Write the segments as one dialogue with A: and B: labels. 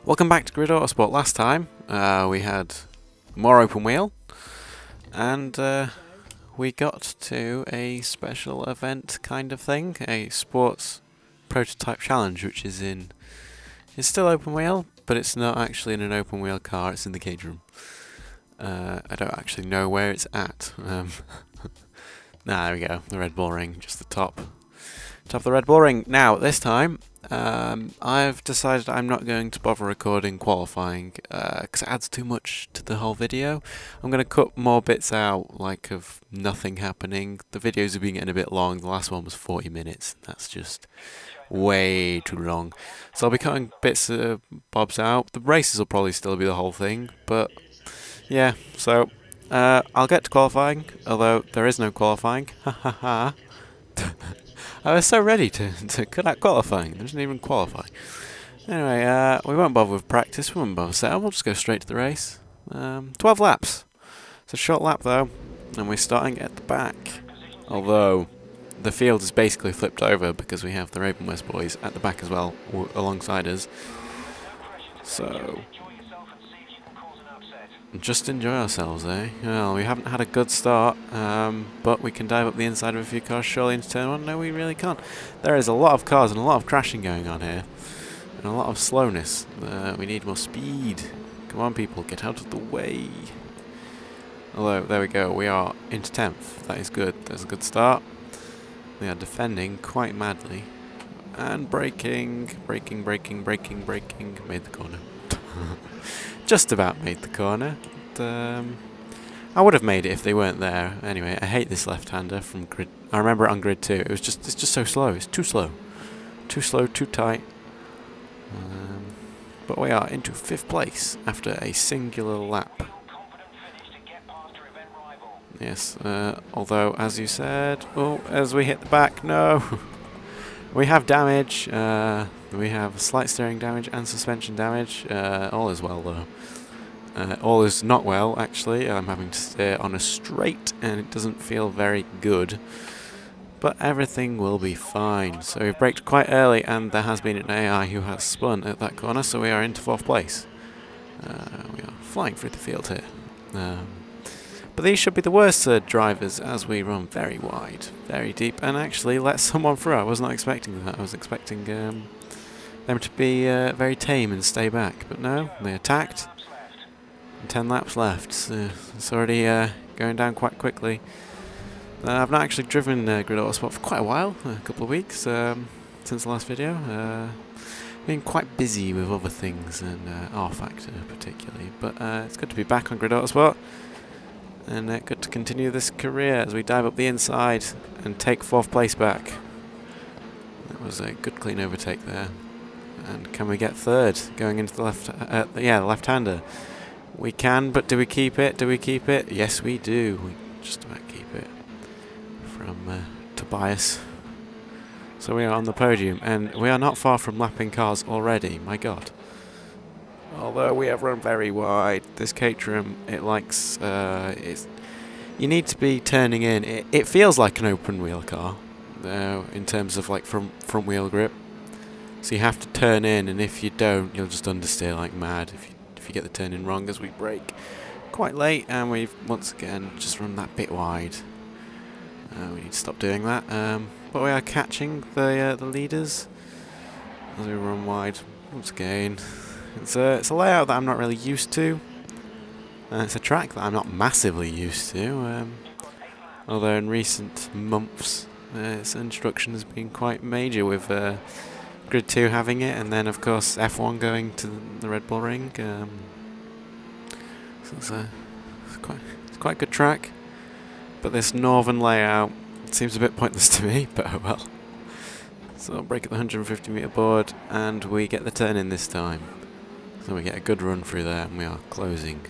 A: Welcome back to Grid Autosport. Last time we had more open wheel and we got to a special event kind of thing, a sports prototype challenge, which is it's still open wheel, but it's not actually in an open wheel car, it's in the cage room. I don't actually know where it's at. There we go, the Red Bull ring, just the top of the Red Bull ring. Now this time I've decided I'm not going to bother recording qualifying because it adds too much to the whole video. I'm going to cut more bits out, like of nothing happening. The videos have been getting a bit long. The last one was 40 minutes. That's just way too long. So I'll be cutting bits of bobs out. The races will probably still be the whole thing, but yeah, so I'll get to qualifying, although there is no qualifying. Ha ha ha. I was so ready to cut out qualifying. There isn't even qualifying. Anyway, we won't bother with practice, we won't bother with setup, we'll just go straight to the race. 12 laps. It's a short lap though, and we're starting at the back. Although, the field is basically flipped over because we have the Raven West boys at the back as well, alongside us. So, just enjoy ourselves, eh? Well, we haven't had a good start, but we can dive up the inside of a few cars surely into turn one. No, we really can't. There is a lot of cars and a lot of crashing going on here, and a lot of slowness. We need more speed. Come on, people, get out of the way. Although, there we go, we are into 10th. That is good. That's a good start. We are defending quite madly. And braking. Made the corner. Just about made the corner. But, I would have made it if they weren't there. Anyway, I hate this left-hander from grid. I remember it on grid 2. It's just so slow. It's too slow. Too slow, too tight. But we are into 5th place after a singular lap. Yes, although, as you said, as we hit the back, no! We have damage, we have slight steering damage and suspension damage. All is well though. All is not well, actually. I'm having to steer on a straight and it doesn't feel very good. But everything will be fine. So we've braked quite early and there has been an AI who has spun at that corner, so we are into 4th place. We are flying through the field here. But these should be the worst drivers as we run very wide, very deep, and actually let someone through. I was not expecting that. I was expecting them to be very tame and stay back. But no, they attacked. And 10 laps left. So it's already going down quite quickly. I've not actually driven Grid Autosport for quite a while, a couple of weeks since the last video. Been quite busy with other things and R-Factor particularly. But it's good to be back on Grid Autosport. And good to continue this career as we dive up the inside and take 4th place back. That was a good clean overtake there. And can we get 3rd going into the left-hander? We can, but do we keep it? Do we keep it? Yes, we do. We just about keep it from Tobias. So we are on the podium, and we are not far from lapping cars already. My God. Although we have run very wide, this Caterham, it likes, you need to be turning in. It feels like an open wheel car, in terms of like front wheel grip. So you have to turn in, and if you don't, you'll just understeer like mad if you get the turn in wrong as we brake quite late, and we've once again just run that bit wide. We need to stop doing that. But we are catching the leaders as we run wide once again. It's a layout that I'm not really used to. It's a track that I'm not massively used to. Although in recent months, its introduction has been quite major with Grid 2 having it, and then of course F1 going to the Red Bull ring. So it's quite a good track. But this northern layout seems a bit pointless to me, but oh well. So I'll brake at the 150 metre board, and we get the turn in this time. So we get a good run through there, and we are closing.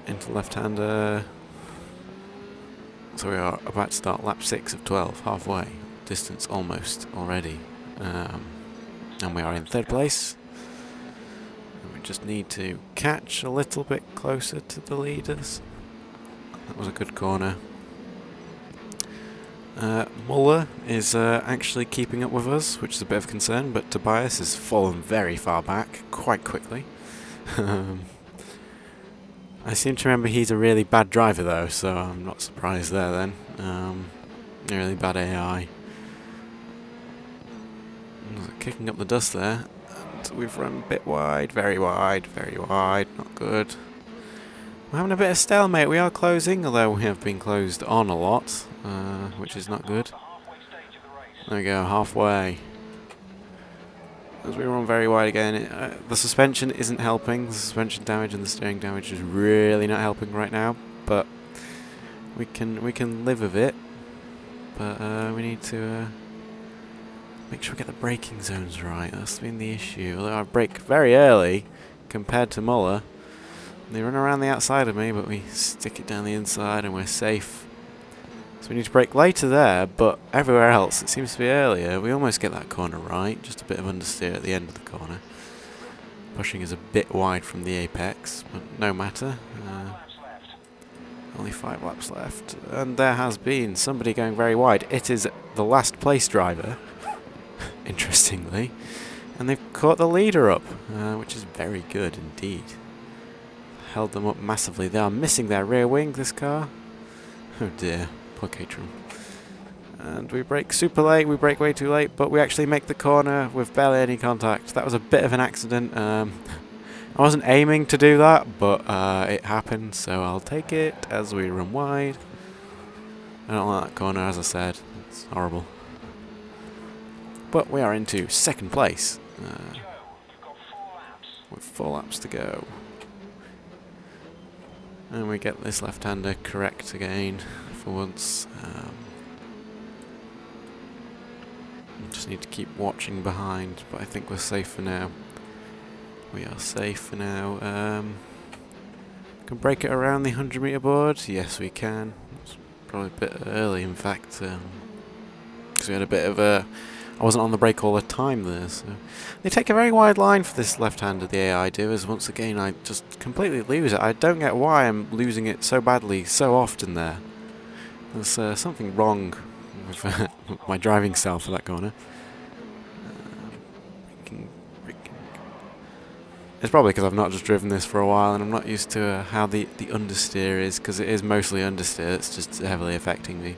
A: Into left-hander. So we are about to start lap 6 of 12, halfway. Distance almost already. And we are in 3rd place. And we just need to catch a little bit closer to the leaders. That was a good corner. Muller is actually keeping up with us, which is a bit of a concern, but Tobias has fallen very far back quite quickly. I seem to remember he's a really bad driver though, so I'm not surprised there then. Really bad AI. Kicking up the dust there, and we've run a bit wide, very wide, not good. We're having a bit of stalemate. We are closing, although we have been closed on a lot, which is not good. There we go, halfway. As we run very wide again, the suspension isn't helping. The suspension damage and the steering damage is really not helping right now. But we can live with it. But we need to make sure we get the braking zones right. That's been the issue. Although I brake very early compared to Muller. They run around the outside of me, but we stick it down the inside and we're safe. So we need to brake later there, but everywhere else it seems to be earlier. We almost get that corner right, just a bit of understeer at the end of the corner. Pushing is a bit wide from the apex, but no matter. Only 5 laps left, and there has been somebody going very wide. It is the last place driver, interestingly, and they've caught the leader up, which is very good indeed. Held them up massively. They are missing their rear wing, this car. Oh dear, poor Caterham. And we brake super late, we brake way too late, but we actually make the corner with barely any contact. That was a bit of an accident. I wasn't aiming to do that, but it happened, so I'll take it as we run wide. I don't like that corner, as I said. It's horrible. But we are into second place. With 4 laps to go. And we get this left-hander correct again for once. Just need to keep watching behind, but I think we're safe for now. We are safe for now. Can break it around the 100-meter board? Yes, we can. It's probably a bit early, in fact, because we had a bit of a... I wasn't on the brake all the time there, so... They take a very wide line for this left-hander, the AI do, as once again I just completely lose it. I don't get why I'm losing it so badly so often there. There's something wrong with my driving style for that corner. It's probably because I've not just driven this for a while and I'm not used to how the understeer is, because it is mostly understeer that's just heavily affecting me.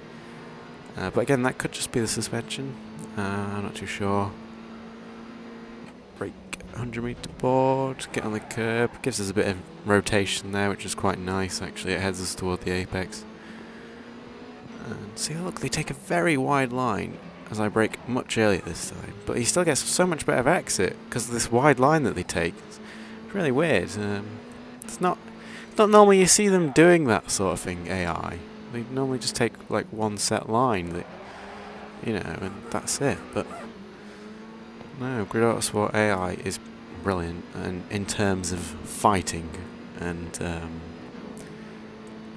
A: But again, that could just be the suspension. I'm not too sure. Brake 100-meter board, get on the curb, gives us a bit of rotation there, which is quite nice actually. It heads us toward the apex. And see, look, they take a very wide line as I brake much earlier this time, but he still gets so much better exit because of this wide line that they take. It's really weird. It's not normally you see them doing that sort of thing, AI. They normally just take like one set line that, you know, and that's it. But no, Grid Autosport AI is brilliant, and in terms of fighting, and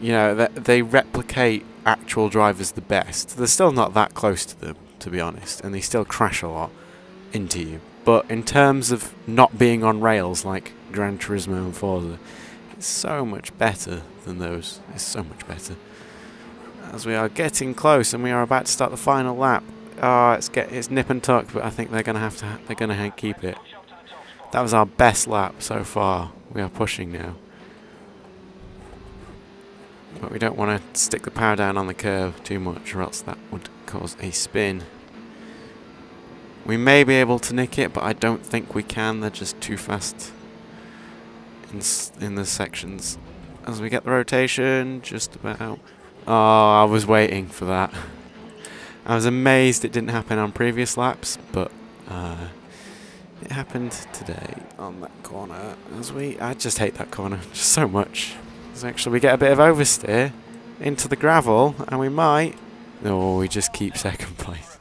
A: you know, they replicate actual drivers the best. They're still not that close to them, to be honest, and they still crash a lot into you. But in terms of not being on rails like Gran Turismo and Forza, it's so much better than those. It's so much better. As we are getting close, and we are about to start the final lap. It's nip and tuck, but I think they're gonna keep it. That was our best lap so far. We are pushing now, but we don't want to stick the power down on the curve too much, or else that would cause a spin. We may be able to nick it, but I don't think we can. They're just too fast in the sections. As we get the rotation, just about. Oh, I was waiting for that. I was amazed it didn't happen on previous laps, but it happened today on that corner. I just hate that corner just so much. Actually, we get a bit of oversteer into the gravel, and we might. No, we just keep second place.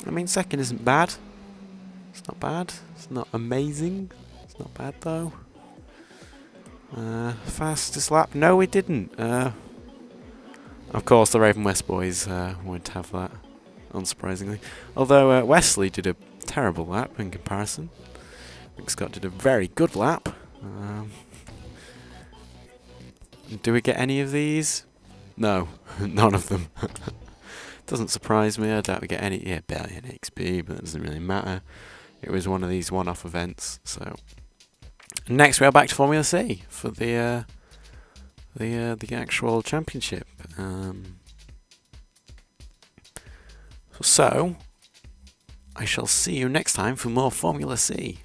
A: I mean, second isn't bad. It's not bad. It's not amazing. It's not bad though. Fastest lap? No, we didn't. Of course, the Raven West boys won't have that, unsurprisingly. Although Wesley did a terrible lap in comparison. Rick Scott did a very good lap. Do we get any of these? No, none of them. Doesn't surprise me. I doubt we get any. Yeah, barely any XP, but that doesn't really matter. It was one of these one-off events. So next we are back to Formula C for the actual championship. So I shall see you next time for more Formula C.